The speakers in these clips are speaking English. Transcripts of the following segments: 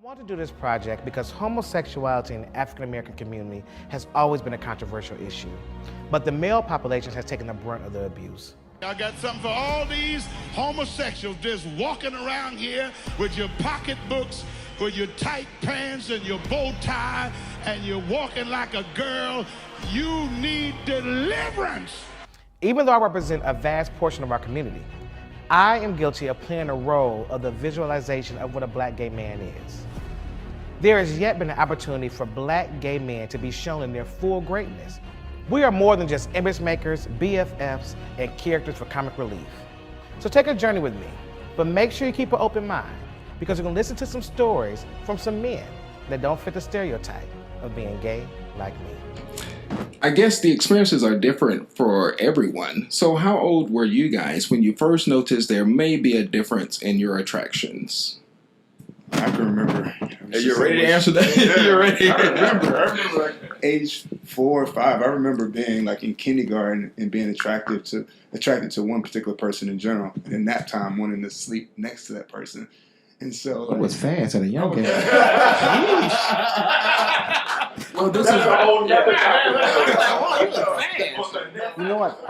I want to do this project because homosexuality in the African American community has always been a controversial issue, but the male population has taken the brunt of the abuse. I got something for all these homosexuals just walking around here with your pocketbooks, with your tight pants and your bow tie, and you're walking like a girl. You need deliverance. Even though I represent a vast portion of our community, I am guilty of playing the role of the visualization of what a black gay man is. There has yet been an opportunity for black gay men to be shown in their full greatness. We are more than just image makers, BFFs, and characters for comic relief. So take a journey with me, but make sure you keep an open mind, because you're gonna listen to some stories from some men that don't fit the stereotype of being gay like me. I guess the experiences are different for everyone. So how old were you guys when you first noticed there may be a difference in your attractions? I can remember. You're ready to answer that? Yeah, You're ready. I remember like age 4 or 5. I remember being like in kindergarten and being attracted to one particular person in general, and in that time wanting to sleep next to that person. And so It was fast at a young age. Well, this is a whole nother You know what?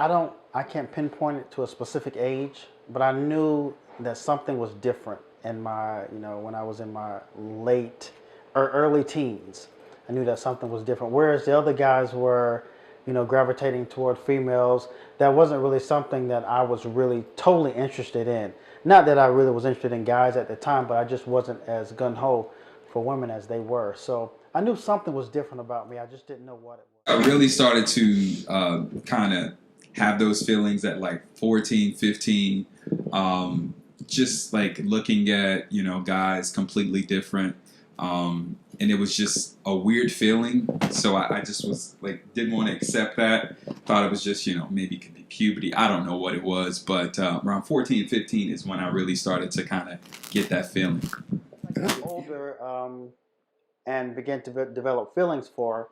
I can't pinpoint it to a specific age, but I knew that something was different in my, when I was in my late or early teens. I knew that something was different. Whereas the other guys were, gravitating toward females, that wasn't really something that I was really totally interested in. Not that I really was interested in guys at the time, but I just wasn't as gung-ho for women as they were. So I knew something was different about me. I just didn't know what it was. I really started to kind of have those feelings at like 14, 15, just like looking at, guys completely different. And it was just a weird feeling. So I just was like, didn't want to accept that. Thought it was just, maybe it could be puberty. I don't know what it was. But around 14, 15 is when I really started to kind of get that feeling. Older and began to develop feelings for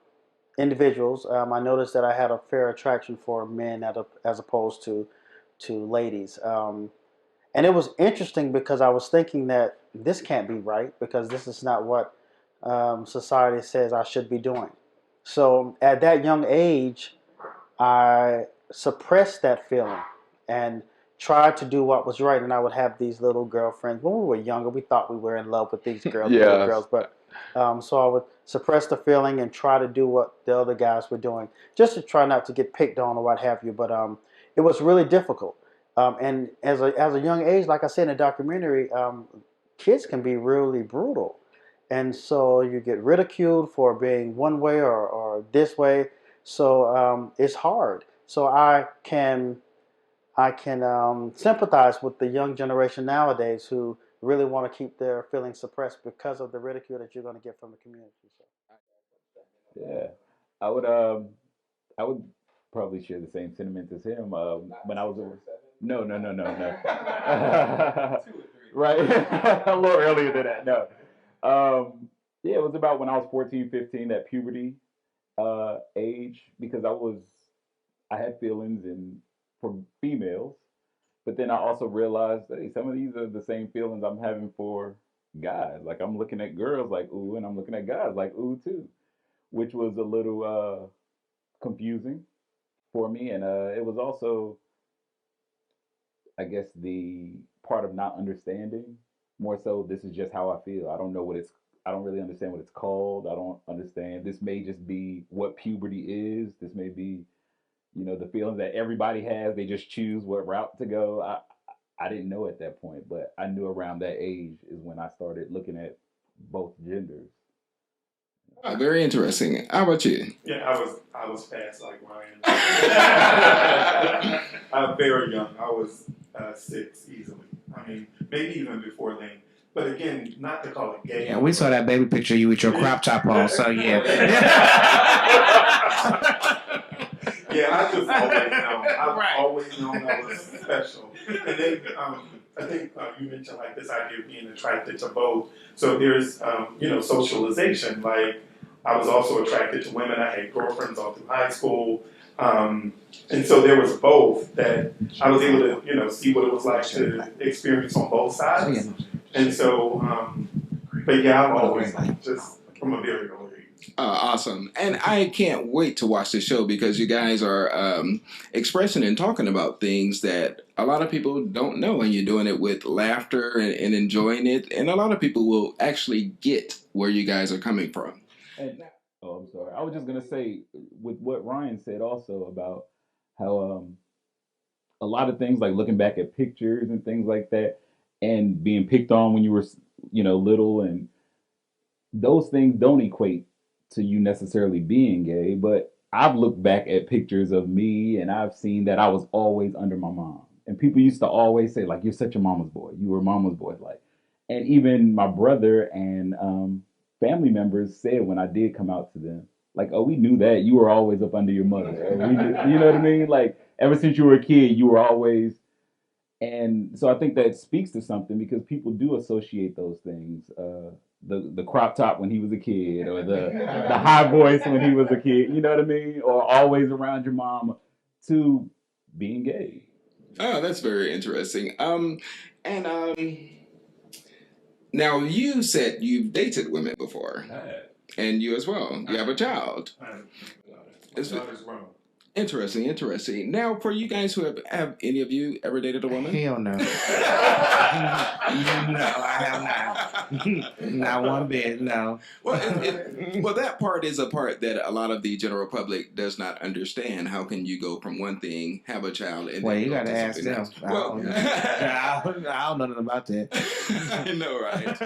individuals. I noticed that I had a fair attraction for men as opposed to ladies. And it was interesting because I was thinking that this can't be right because this is not what society says I should be doing. So at that young age, I suppressed that feeling and tried to do what was right. And I would have these little girlfriends. When we were younger, we thought we were in love with these girls, little girls. But so I would suppress the feeling and try to do what the other guys were doing, just to try not to get picked on or what have you. But it was really difficult. And as a young age, like I said in the documentary, kids can be really brutal. And so you get ridiculed for being one way or this way. So it's hard. So I can sympathize with the young generation nowadays who really want to keep their feelings suppressed because of the ridicule that you're going to get from the community. So. Yeah, I would probably share the same sentiments as him. When I was no. Right, a little earlier than that. No, yeah, it was about when I was 14, 15, that puberty age, because I had feelings for females, but then I also realized, hey, some of these are the same feelings I'm having for guys. Like I'm looking at girls like ooh, and I'm looking at guys like ooh too, which was a little confusing for me, and it was also, I guess, the part of not understanding. More so, this is just how I feel. I don't really understand what it's called. I don't understand. This may just be what puberty is. This may be, the feelings that everybody has. They just choose what route to go. I didn't know at that point, but I knew around that age is when I started looking at both genders. Very interesting. How about you? Yeah, I was fast like Ryan. I'm very young. I was 6 easily. I mean, maybe even before then. But again, not to call it gay. Yeah, we saw that baby picture of you with your crop top on, so yeah. Yeah, I just always known. I've always known I was special. And then I think you mentioned like this idea of being attracted to both. So there's, socialization. Like I was also attracted to women. I had girlfriends all through high school. And so there was both that I was able to, see what it was like to experience on both sides. And so But yeah, I'm always like just from a very early age. Awesome. And I can't wait to watch the show because you guys are expressing and talking about things that a lot of people don't know, and you're doing it with laughter and enjoying it. And a lot of people will actually get where you guys are coming from. And oh, I'm sorry. I was just gonna say with what Ryan said also about how a lot of things like looking back at pictures and things like that, and being picked on when you were little, and those things don't equate to you necessarily being gay. But I've looked back at pictures of me and I've seen that I was always under my mom. And people used to always say, like, you're such a mama's boy. You were a mama's boy. Like, and even my brother and family members said when I did come out to them, like, oh, we knew that you were always up under your mother. You know what I mean? Like, ever since you were a kid, you were always. And so I think that speaks to something because people do associate those things. The crop top when he was a kid, or the high voice when he was a kid, you know what I mean? Or always around your mom, to being gay. Oh, that's very interesting. And now you said you've dated women before, and you as well. You have a child. It's interesting. Now, for you guys who have any of you ever dated a woman? Hell no. No, I have not. Not one bit, no. Well, well, that part is a part that a lot of the general public does not understand. How can you go from one thing, have a child, and Well, then you go got to to ask something them. else? Well, I don't know nothing about that. I know, right?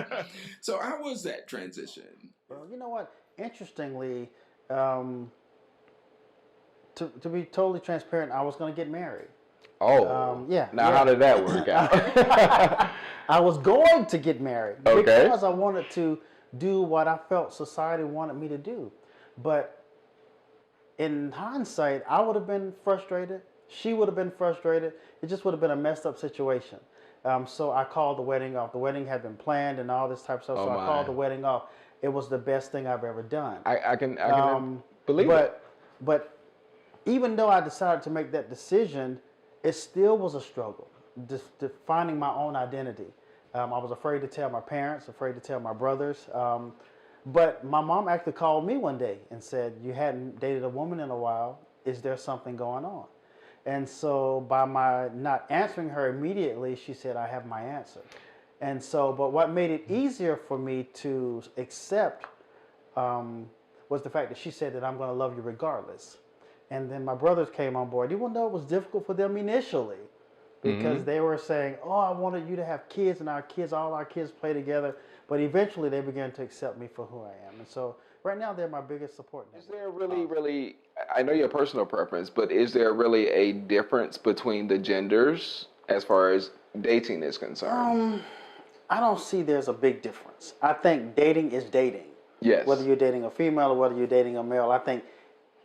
So, how was that transition? Well, you know what? Interestingly, to be totally transparent, I was going to get married. Oh, yeah. Now, yeah. how did that work out? I was going to get married Okay. because I wanted to do what I felt society wanted me to do. But in hindsight, I would have been frustrated. She would have been frustrated. It just would have been a messed up situation. So I called the wedding off. The wedding had been planned and all this type of stuff. Oh, so my. I called the wedding off. It was the best thing I've ever done. I can believe it. But even though I decided to make that decision, it still was a struggle, just finding my own identity. I was afraid to tell my parents, afraid to tell my brothers. But my mom actually called me one day and said, you hadn't dated a woman in a while. Is there something going on? And so by my not answering her immediately, she said, I have my answer. And so, but what made it easier for me to accept was the fact that she said that I'm going to love you regardless. And then my brothers came on board. Even though it was difficult for them initially, because they were saying, oh, I wanted you to have kids, and all our kids play together. But eventually they began to accept me for who I am. And so right now they're my biggest support network. Is there really, I know your personal preference, but is there really a difference between the genders as far as dating is concerned? I don't see there's a big difference. I think dating is dating. Yes. Whether you're dating a female or whether you're dating a male, I think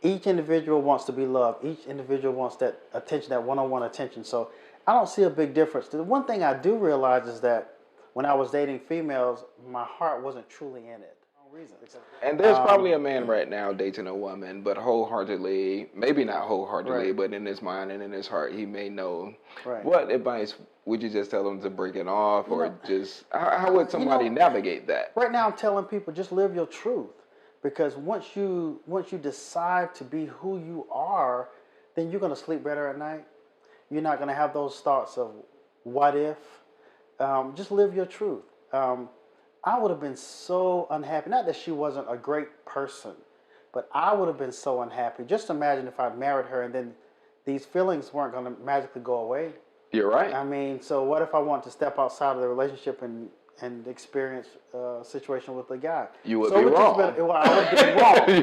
each individual wants to be loved. Each individual wants that attention, that one-on-one attention. So I don't see a big difference. The one thing I do realize is that when I was dating females, my heart wasn't truly in it. And there's probably a man right now dating a woman, but wholeheartedly, maybe not wholeheartedly, Right. but in his mind and in his heart, he may know. Right. What advice would you just tell him to break it off, or just how would somebody You know, navigate that? Right now I'm telling people just live your truth. Because once you decide to be who you are, then you're going to sleep better at night. You're not going to have those thoughts of what if. Just live your truth. I would have been so unhappy. Not that she wasn't a great person, but I would have been so unhappy. Just imagine if I married her and then these feelings weren't going to magically go away. You're right. I mean, so what if I want to step outside of the relationship and experience a situation with a guy? You would So be it just wrong. I would be wrong.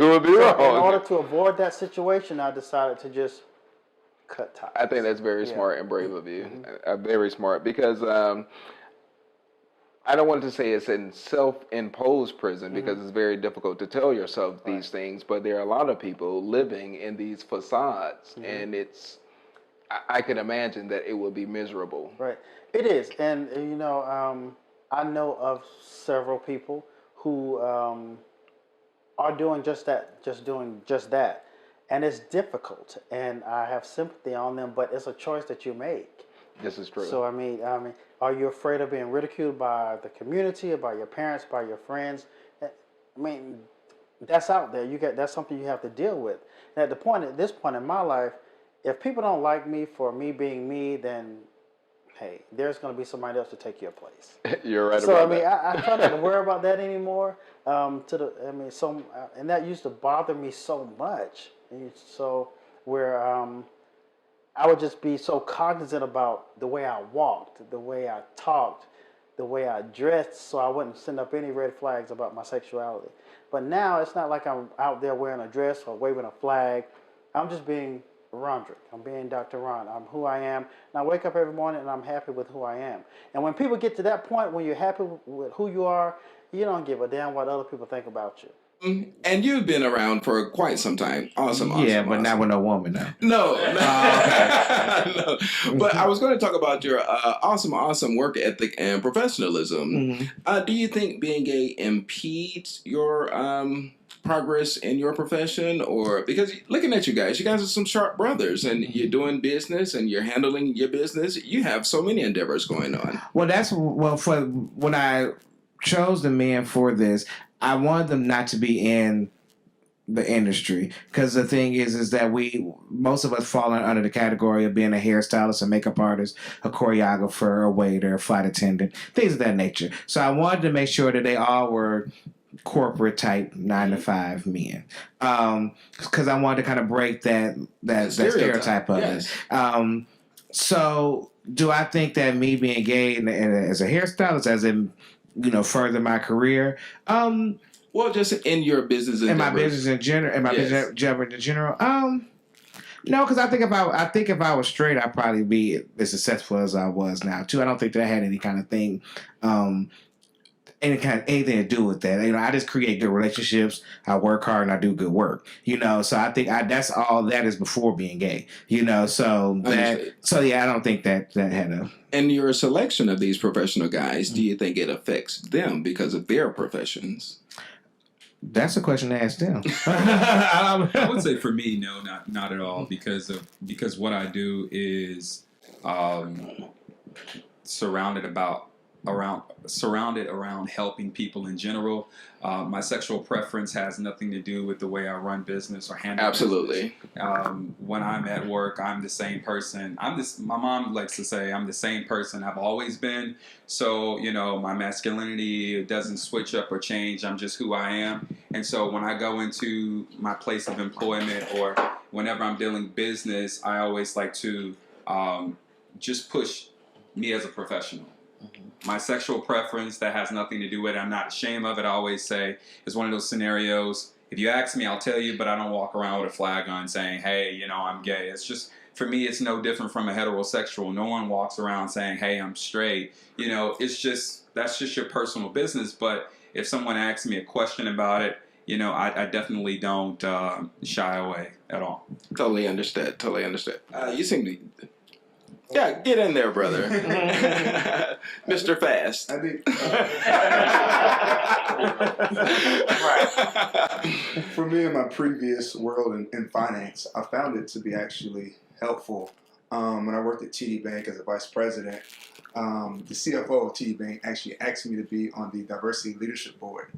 You would be So wrong. in order to avoid that situation, I decided to just cut ties. I think that's very smart and brave of you. Very smart, because I don't want to say it's in self-imposed prison because it's very difficult to tell yourself these things, but there are a lot of people living in these facades, and I can imagine that it would be miserable. Right. It is. And, I know of several people who are doing just that. And it's difficult. And I have sympathy on them, but it's a choice that you make. This is true. So I mean, are you afraid of being ridiculed by the community, by your parents, by your friends? I mean, that's out there. That's something you have to deal with. And at this point in my life, if people don't like me for me being me, then hey, there's going to be somebody else to take your place. You're right So about I mean, that. I try not to worry about that anymore. And that used to bother me so much. And so where I would just be so cognizant about the way I walked, the way I talked, the way I dressed, so I wouldn't send up any red flags about my sexuality. But now it's not like I'm out there wearing a dress or waving a flag. I'm just being Rondrick. I'm being Dr. Ron. I'm who I am. And I wake up every morning and I'm happy with who I am. And when people get to that point, when you're happy with who you are, you don't give a damn what other people think about you. And you've been around for quite some time. Awesome. Yeah, but not with no woman now. No. No. But I was going to talk about your awesome work ethic and professionalism. Do you think being gay impedes your progress in your profession? Or because looking at you guys are some sharp brothers, and you're doing business and you're handling your business. You have so many endeavors going on. Well, for when I chose the men for this, I wanted them not to be in the industry, because the thing is that most of us fall under the category of being a hairstylist, a makeup artist, a choreographer, a waiter, a flight attendant, things of that nature. So I wanted to make sure that they all were corporate type 9-to-5 men, because I wanted to kind of break that stereotype of it. So do I think that me being gay and as a hairstylist, as in further my career? Well, just in your business endeavors. In my business in general, no, because I think if I was straight, I'd probably be as successful as I was now too. I don't think that had any kind of thing, anything to do with that. I just create good relationships. I work hard and I do good work. So I think that's all that is before being gay. So yeah, I don't think that had a. And your selection of these professional guys, do you think it affects them because of their professions? That's a question to ask them. I would say for me, no, not at all, because what I do is surrounded around helping people in general. My sexual preference has nothing to do with the way I run business or handle Absolutely. business. When I'm at work, I'm the same person. My mom likes to say I'm the same person I've always been. So, my masculinity doesn't switch up or change. I'm just who I am. And so when I go into my place of employment or whenever I'm dealing business, I always like to just push me as a professional. My sexual preference, that has nothing to do with it. I'm not ashamed of it. I always say it's one of those scenarios. If you ask me, I'll tell you, but I don't walk around with a flag on saying, hey, I'm gay. It's just, for me, it's no different from a heterosexual. No one walks around saying, hey, I'm straight. It's just, that's just your personal business. But if someone asks me a question about it, I definitely don't shy away at all. Totally understood. You seem to... Yeah, get in there, brother. Mr. Fast. I think for me in my previous world in finance, I found it to be actually helpful. When I worked at TD Bank as a vice president, the CFO of TD Bank actually asked me to be on the diversity leadership board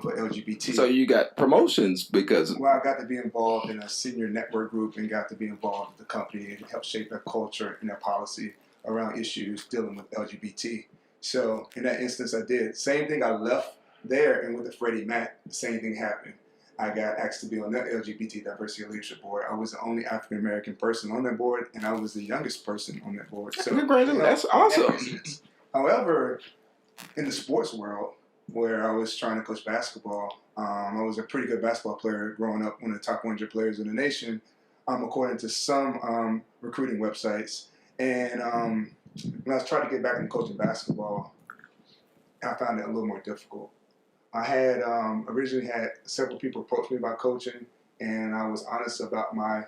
for LGBT. So you got promotions because... Well, I got to be involved in a senior network group and got to be involved with the company and help shape their culture and their policy around issues dealing with LGBT. So in that instance, I did. Same thing, I left there, and with the Freddie Mac, the same thing happened. I got asked to be on that LGBT diversity leadership board. I was the only African American person on that board, and I was the youngest person on that board. So that's awesome. However, in the sports world, where I was trying to coach basketball, I was a pretty good basketball player growing up, one of the top 100 players in the nation, according to some recruiting websites. And when I was trying to get back into coaching basketball, I found it a little more difficult. I had originally had several people approach me about coaching, and I was honest about my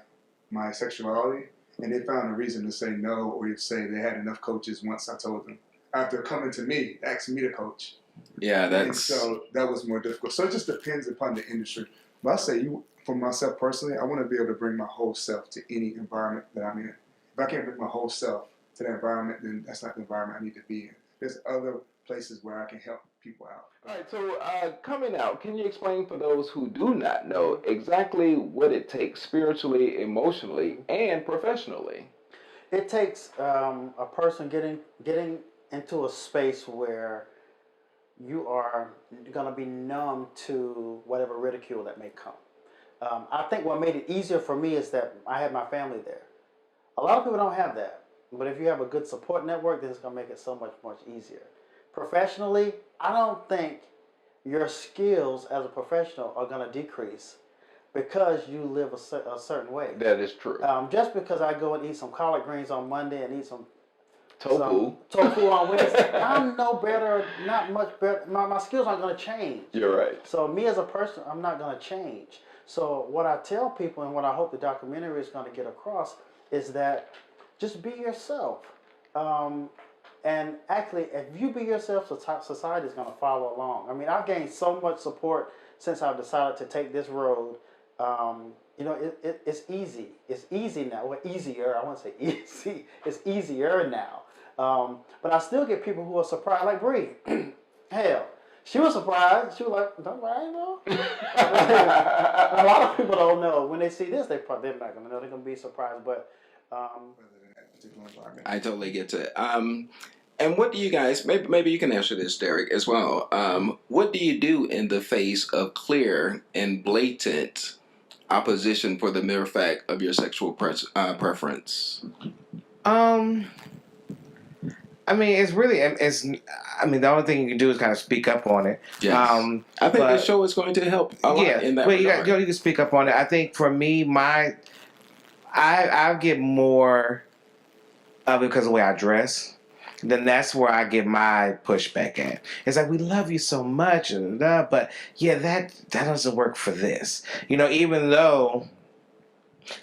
sexuality, and they found a reason to say no, or to say they had enough coaches once I told them. After coming to me, asking me to coach. Yeah, and so that was more difficult. So it just depends upon the industry. But I say, for myself personally, I want to be able to bring my whole self to any environment that I'm in. If I can't bring my whole self to that environment, then that's not the environment I need to be in. There's other places where I can help people out. All right, so coming out, can you explain for those who do not know exactly what it takes spiritually, emotionally, and professionally? It takes a person getting into a space where you are going to be numb to whatever ridicule that may come. I think what made it easier for me is that I had my family there. A lot of people don't have that, but if you have a good support network, then it's going to make it so much easier. Professionally, I don't think your skills as a professional are going to decrease because you live a certain way. That is true. Just because I go and eat some collard greens on Monday and eat some tofu on Wednesday, I'm no better, not much better. My skills aren't going to change. You're right. So me as a person, I'm not going to change. So what I tell people and what I hope the documentary is going to get across is that just be yourself. And actually, if you be yourself, society is going to follow along. I mean, I've gained so much support since I've decided to take this road. It's easy. It's easy now. Well, easier. I won't say easy. It's easier now. But I still get people who are surprised, like Bree. Hell, she was surprised. She was like, "Don't I know?" A lot of people don't know. When they see this, they're not going to know. They're going to be surprised. But I totally get it. And what do you guys, maybe you can answer this, Derek, as well. What do you do in the face of clear and blatant opposition for the mere fact of your sexual preference? I mean, the only thing you can do is kind of speak up on it. Yes. I think this show is going to help a lot in that regard. You can speak up on it. I think for me, I get more of it because of the way I dress. Then that's where I get my pushback at. It's like, we love you so much, but yeah, that doesn't work for this. Even though,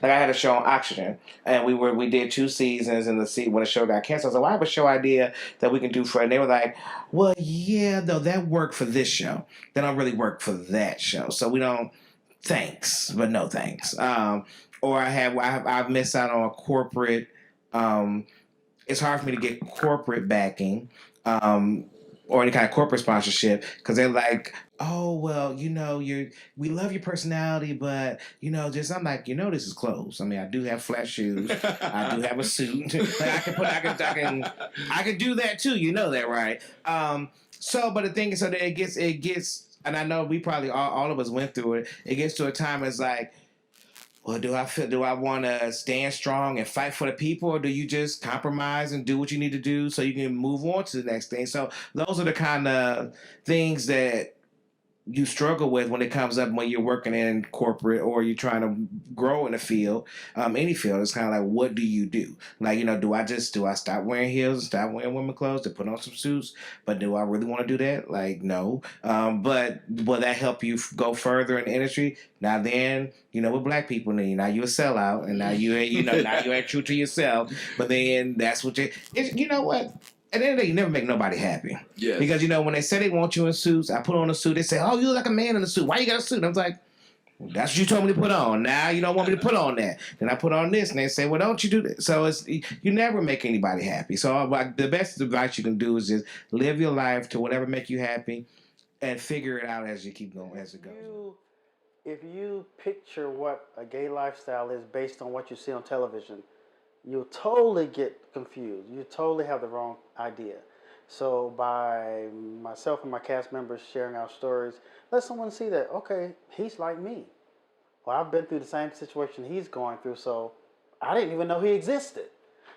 like, I had a show on Oxygen, and we did 2 seasons, and when the show got canceled, I was like, well, I have a show idea that we can do for it. And they were like, well, yeah, though, that worked for this show. That don't really work for that show. So we don't, thanks, but no thanks. Or I've missed out on a corporate, it's hard for me to get corporate backing, or any kind of corporate sponsorship, because they're like, oh, well, we love your personality, but, I'm like, this is clothes. I mean, I do have flat shoes. I do have a suit. I can do that too. You know that, right? But the thing is, so that it gets, and I know we probably, all of us went through it. It gets to a time it's like, well, do I want to stand strong and fight for the people, or do you just compromise and do what you need to do so you can move on to the next thing? So those are the kind of things that you struggle with when it comes up when you're working in corporate or you're trying to grow in a field, any field. It's kind of like, what do you do? Like, do I stop wearing heels and stop wearing women's clothes to put on some suits? But do I really want to do that? Like, no. But will that help you go further in the industry? Now then, with black people, now you're a sellout, and now you ain't true to yourself. But then that's what you know what? At the end of the day, you never make nobody happy. Yes. Because, when they say they want you in suits, I put on a suit, they say, oh, you look like a man in a suit. Why you got a suit? I was like, well, that's what you told me to put on. Now you don't want me to put on that. Then I put on this, and they say, well, don't you do that? So you never make anybody happy. So the best advice you can do is just live your life to whatever make you happy and figure it out as you keep going, as it goes. If you picture what a gay lifestyle is based on what you see on television, you'll totally get confused. You totally have the wrong idea. So by myself and my cast members sharing our stories, let someone see that, okay, he's like me. Well, I've been through the same situation he's going through, so I didn't even know he existed.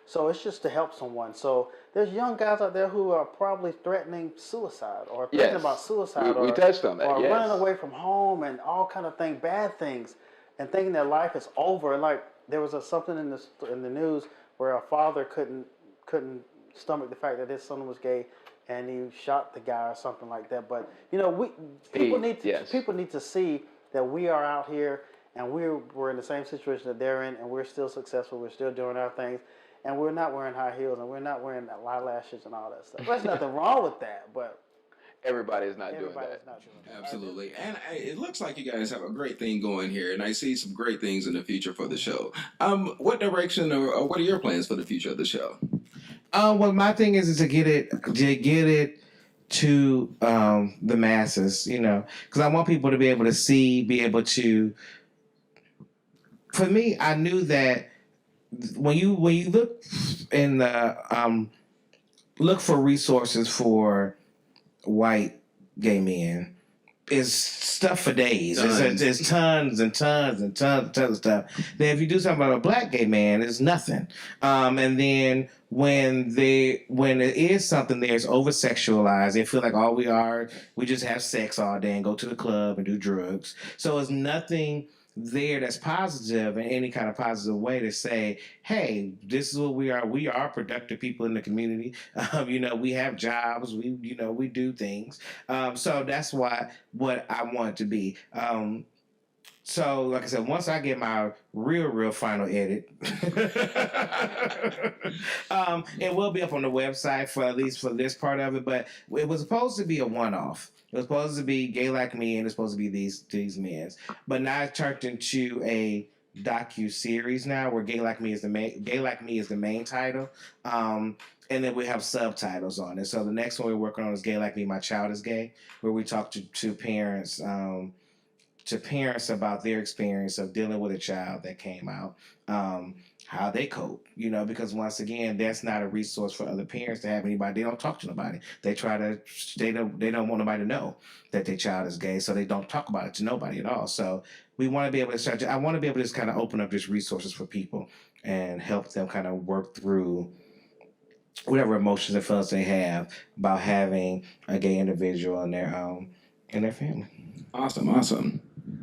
So it's just to help someone. So there's young guys out there who are probably threatening suicide or thinking about suicide we touched on that, or running away from home and all kind of things, bad things, and thinking their life is over. Like, there was something in the news where a father couldn't stomach the fact that his son was gay, and he shot the guy or something like that. But people need to see that we are out here and we're in the same situation that they're in, and we're still successful. We're still doing our things, and we're not wearing high heels, and we're not wearing eyelashes and all that stuff. There's nothing wrong with that, but everybody's not doing that. Absolutely. And it looks like you guys have a great thing going here, and I see some great things in the future for the show. What direction or what are your plans for the future of the show? Well, my thing is to get it to the masses, because I want people to be able to see, be able to. For me, I knew that when you look in the look for resources for white gay men, is stuff for days. There's tons and tons and tons of stuff. Then if you do something about a black gay man, it's nothing. And then when it is something there, it's over sexualized. They feel like all we just have sex all day and go to the club and do drugs. So it's nothing there that's positive in any kind of positive way to say, hey, this is what we are. We are productive people in the community. We have jobs. We do things. So that's what I want it to be. So, like I said, once I get my real final edit, it will be up on the website for at least for this part of it. But it was supposed to be a one-off. It was supposed to be Gay Like Me, and it's supposed to be these men. But now it's turned into a docu-series now, where Gay Like Me is the main title. And then we have subtitles on it. So the next one we're working on is Gay Like Me, My Child is Gay, where we talk to parents. To parents about their experience of dealing with a child that came out, how they cope, because once again, that's not a resource for other parents to have anybody. They don't talk to nobody. They don't want nobody to know that their child is gay, so they don't talk about it to nobody at all. So we want to be able to I want to be able to just kind of open up just resources for people and help them kind of work through whatever emotions and feelings they have about having a gay individual in their family. Awesome.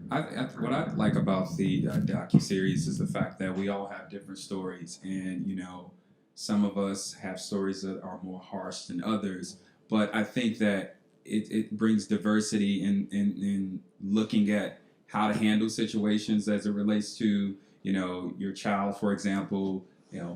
What I like about the docu-series is the fact that we all have different stories, and some of us have stories that are more harsh than others, but I think that it brings diversity in looking at how to handle situations as it relates to your child, for example,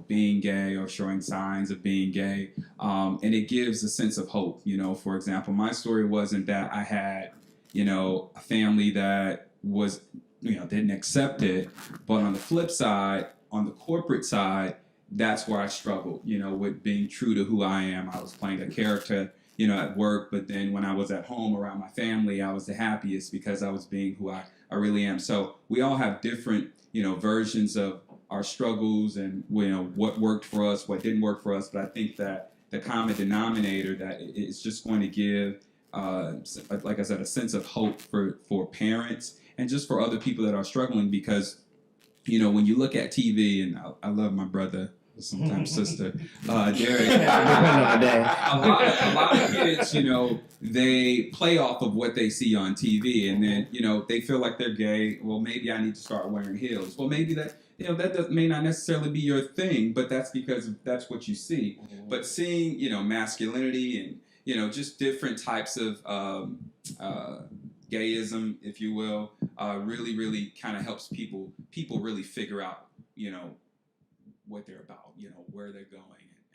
being gay or showing signs of being gay, and it gives a sense of hope. For example, my story wasn't that I had a family that was, didn't accept it. But on the flip side, on the corporate side, that's where I struggled, with being true to who I am. I was playing a character, at work, but then when I was at home around my family, I was the happiest because I was being who I really am. So we all have different, versions of our struggles and, what worked for us, what didn't work for us. But I think that the common denominator that it's just going to give, like I said, a sense of hope for parents and just for other people that are struggling, because when you look at TV, and I love my brother, sometimes sister, Derek, a lot of kids, they play off of what they see on TV, and then they feel like they're gay. Well, maybe I need to start wearing heels. Well, maybe that may not necessarily be your thing, but that's because that's what you see. Mm-hmm. But seeing masculinity and just different types of gayism, if you will, really, really kind of helps people really figure out, what they're about, where they're going,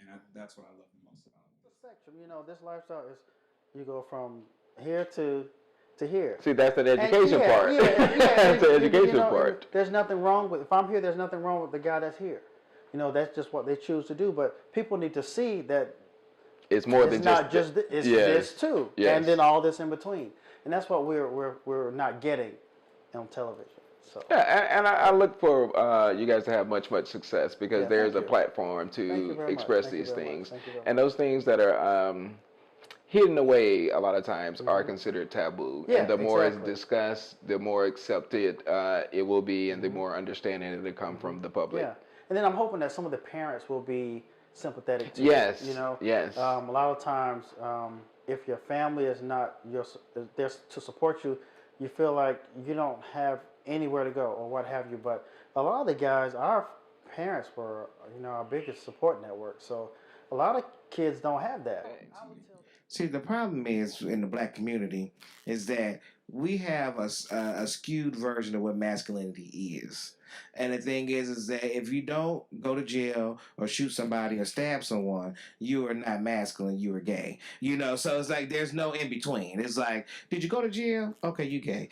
and that's what I love the most about it. The spectrum, this lifestyle is you go from here to here. See, that's an education part. That's the education part. There's nothing wrong with, if I'm here, there's nothing wrong with the guy that's here. That's just what they choose to do. But people need to see that it's more than it's this too, and then all this in between, and that's what we're not getting on television. So yeah, and I look for you guys to have much success, because there's a platform to express these things, and those things that are hidden away a lot of times are considered taboo. Yeah, and the more it's discussed, the more accepted it will be, and the more understanding it'll come from the public. Yeah, and then I'm hoping that some of the parents will be sympathetic to yes. it. Yes. A lot of times, if your family is not there to support you, you feel like you don't have anywhere to go or what have you. But a lot of the guys, our parents were, our biggest support network. So a lot of kids don't have that. See, the problem is in the black community is that we have a skewed version of what masculinity is. And the thing is that if you don't go to jail or shoot somebody or stab someone, you are not masculine, you are gay. So it's like there's no in between. It's like, did you go to jail? Okay, you gay.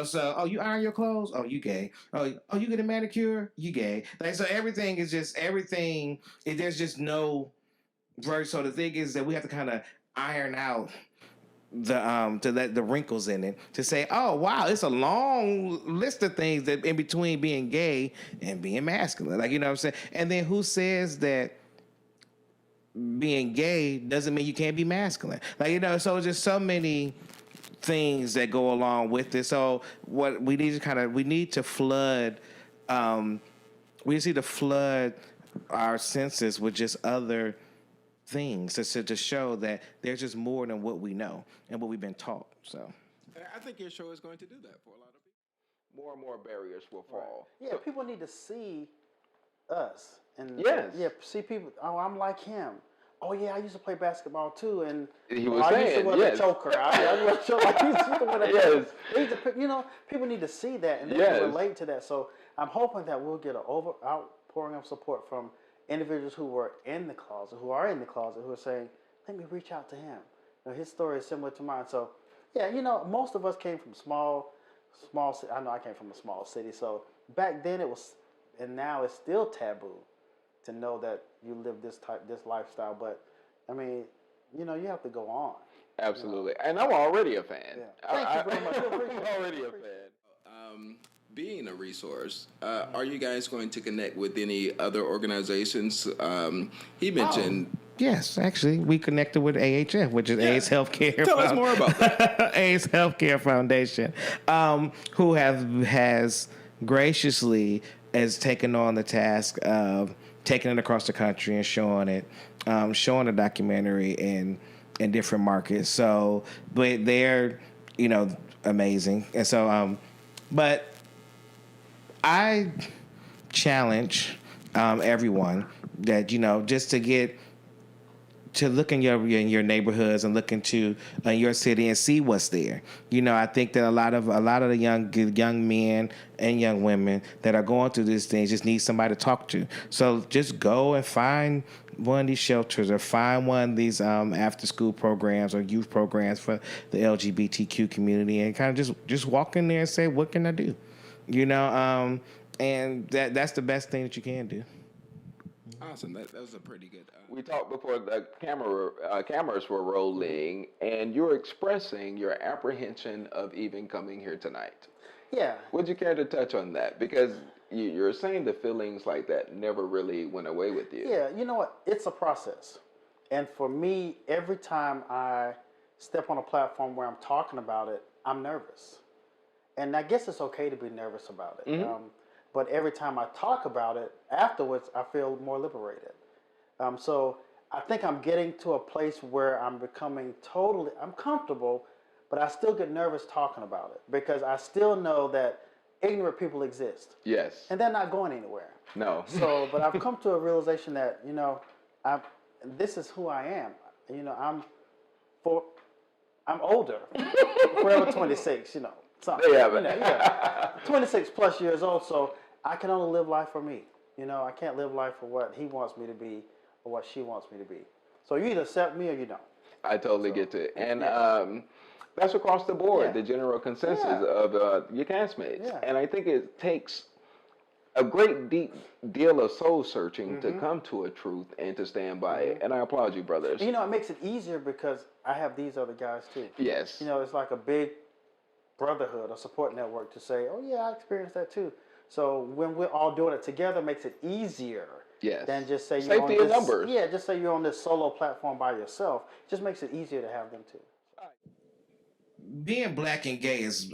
So you iron your clothes? Oh, you gay. Oh, you get a manicure? You gay. Like, so everything is just everything. There's just no Right. So the thing is that we have to kind of iron out the wrinkles in it to say, oh wow, it's a long list of things that in between being gay and being masculine. Like, you know what I'm saying? And then who says that being gay doesn't mean you can't be masculine? Like, you know, so it's just so many things that go along with it. So what we need to we need to flood we just need to flood our senses with just other things to show that there's just more than what we know and what we've been taught. So I think your show is going to do that for a lot of people. More and more barriers will fall. Yeah, people need to see us and Yes. see people. Oh, I'm like him. Oh yeah, I used to play basketball too, and He was I used saying, to wear yes. the choker. I wear the choker. I used to wear the Yes. They need to, you know, people need to see that and they Yes. can relate to that. So I'm hoping that we'll get an outpouring of support from individuals who were in the closet, who are in the closet, who are saying, "Let me reach out to him." You know, his story is similar to mine. So yeah, you know, most of us came from small. I know I came from a small city, so back then it was, and now it's still taboo to know that you live this lifestyle. But I mean, you know, you have to go on. Absolutely. And I'm already a fan. Yeah. Thank you very much. I'm already a fan. Being a resource, are you guys going to connect with any other organizations? He mentioned. yes, actually, we connected with AHF, which is AIDS Healthcare. Tell us more about that. AIDS Healthcare Foundation, who has graciously has taken on the task of taking it across the country and showing the documentary in different markets. So, but they're, you know, amazing. And so, but I challenge everyone that, you know, just to look in your neighborhoods and look into your city and see what's there. You know, I think that a lot of the young men and young women that are going through these things just need somebody to talk to. So just go and find one of these shelters or find one of these after school programs or youth programs for the LGBTQ community and kind of just walk in there and say, what can I do? You know, and that's the best thing that you can do. Awesome. That was a pretty good. We talked before the cameras were rolling, and you're expressing your apprehension of even coming here tonight. Yeah. Would you care to touch on that? Because you're saying the feelings like that never really went away with you. Yeah, you know what? It's a process. And for me, every time I step on a platform where I'm talking about it, I'm nervous. And I guess it's okay to be nervous about it. Mm-hmm. But every time I talk about it, afterwards, I feel more liberated. So I think I'm getting to a place where I'm comfortable, but I still get nervous talking about it because I still know that ignorant people exist. Yes. And they're not going anywhere. No. So, but I've come to a realization that, you know, this is who I am. You know, I'm older, forever 26, you know. Something. They have it. You know, yeah. 26 plus years old, so I can only live life for me. You know, I can't live life for what he wants me to be or what she wants me to be. So you either accept me or you don't. I totally get to it. And that's across the board, Yeah. the general consensus Yeah. of your castmates. Yeah. And I think it takes a great deep deal of soul searching to come to a truth and to stand by it. And I applaud you, brothers. You know, it makes it easier because I have these other guys too. Yes. You know, it's like a big brotherhood, a support network to say, oh yeah, I experienced that too. So when we're all doing it together, makes it easier Yes. than just say you're Safety on in this, numbers. Yeah, just say you're on this solo platform by yourself. It just makes it easier to have them too. Being black and gay is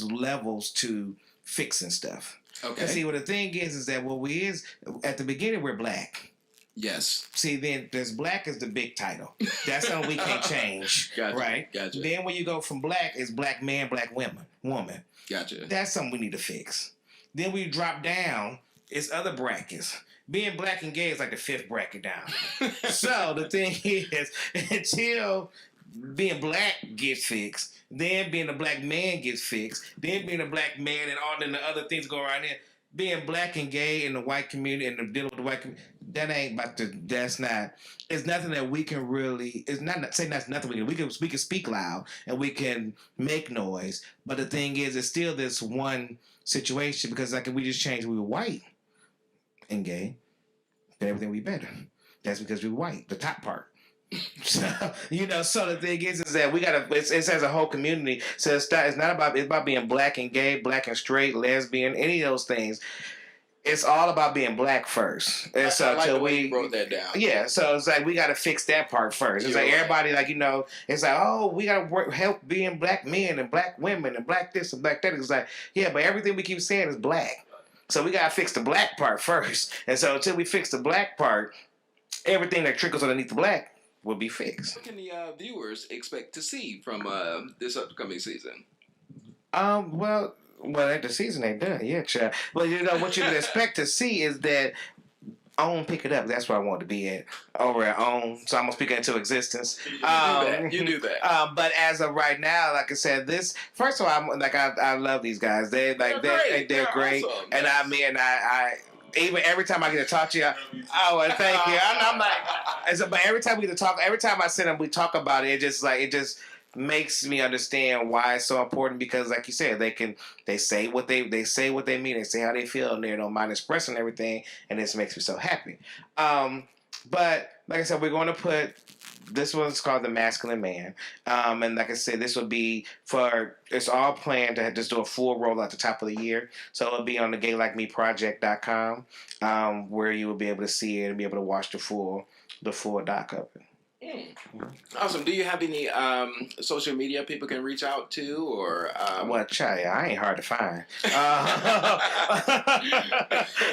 levels to fixing stuff. Okay. 'Cause see, what the thing is that what we is at the beginning we're black. Yes. See, then there's black is the big title. That's something we can't change, Gotcha, right? gotcha. Then when you go from black, it's black man, black woman. Gotcha. That's something we need to fix. Then we drop down, it's other brackets. Being black and gay is like the fifth bracket down. So the thing is, until being black gets fixed, then being a black man gets fixed, then being a black man and all the other things go around there. Being black and gay in the white community and dealing with the white community, it's nothing that we can really, it's not saying that's nothing we can speak loud and we can make noise, but the thing is, it's still this one situation because like if we just changed, we were white and gay, then everything would be better. That's because we're white, the top part. So, so the thing is that we gotta. It says a whole community. So it's not about. It's about being black and gay, black and straight, lesbian, any of those things. It's all about being black first. And so I like till the way you broke that down. Yeah, so it's like we got to fix that part first. It's You're like right. everybody, it's like, oh, we got to help being black men and black women and black this and black that. It's like, yeah, but everything we keep saying is black. So we got to fix the black part first. And so until we fix the black part, everything that trickles underneath the black will be fixed. What can the viewers expect to see from this upcoming season? Well, the season ain't done yet, child. But what you can expect to see is that OWN pick it up. That's where I want to be at, over at OWN. So I'm gonna speak it into existence. You do that. But as of right now, like I said, first of all, I love these guys. They're great, awesome. and I mean I. Even every time I get to talk to you, well, thank you. I'm like, but every time we get to talk, every time I sit and we talk about it, it just makes me understand why it's so important, because like you said, they say what they mean, they say how they feel, and they don't mind expressing everything, and this makes me so happy. But like I said, we're going to put this one's called The Masculine Man, and like I said, this will be it's all planned to just do a full roll at the top of the year, so it'll be on the GayLikeMeProject.com, where you will be able to see it and be able to watch the full doc of it. Awesome. Do you have any social media people can reach out to, or? Well, I ain't hard to find.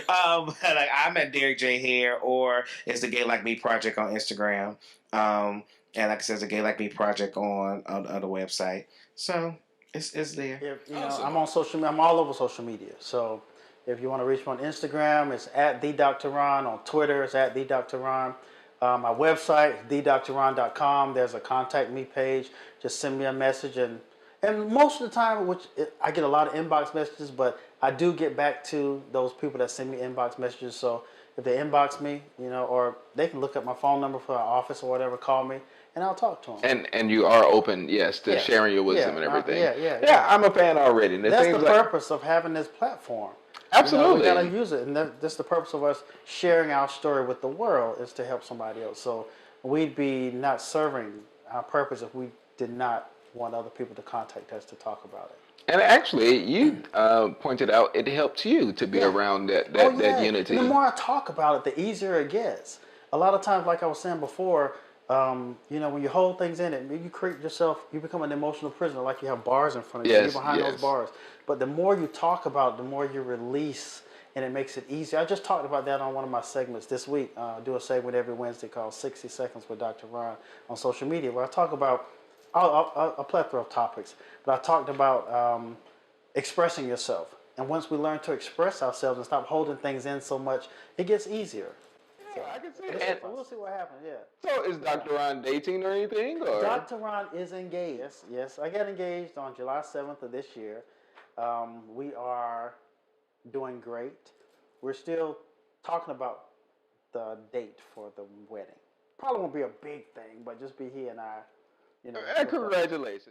I'm at Derek J. Hare, or it's the Gay Like Me Project on Instagram. And like I said, it's the Gay Like Me Project on the website. So it's there. Awesome. I'm on social media. I'm all over social media. So if you want to reach me on Instagram, it's at the Dr. Ron. On Twitter, it's at the Dr. Ron. My website, thedrron.com. There's a contact me page. Just send me a message, and most of the time, I get a lot of inbox messages, but I do get back to those people that send me inbox messages. So if they inbox me, or they can look up my phone number for our office or whatever, call me, and I'll talk to them. And you are open, to sharing your wisdom and everything. Yeah, I'm a fan already. And that's the purpose of having this platform. Absolutely. We gotta use it, and that's the purpose of us sharing our story with the world, is to help somebody else. So we'd be not serving our purpose if we did not want other people to contact us to talk about it. And actually, you pointed out it helps you to be around that unity. And the more I talk about it, the easier it gets. A lot of times, like I was saying before, when you hold things in it, you create yourself, you become an emotional prisoner, like you have bars in front of you, you're behind those bars. But the more you talk about it, the more you release, and it makes it easier. I just talked about that on one of my segments this week. I do a segment every Wednesday called 60 Seconds with Dr. Ron on social media, where I talk about a plethora of topics. But I talked about expressing yourself. And once we learn to express ourselves and stop holding things in so much, it gets easier. So, I can see it. We'll see what happens, So is Dr. Ron dating or anything? Or? Dr. Ron is engaged. Yes, I got engaged on July 7th of this year. We are doing great. We're still talking about the date for the wedding. Probably won't be a big thing, but just be he and I. Congratulations.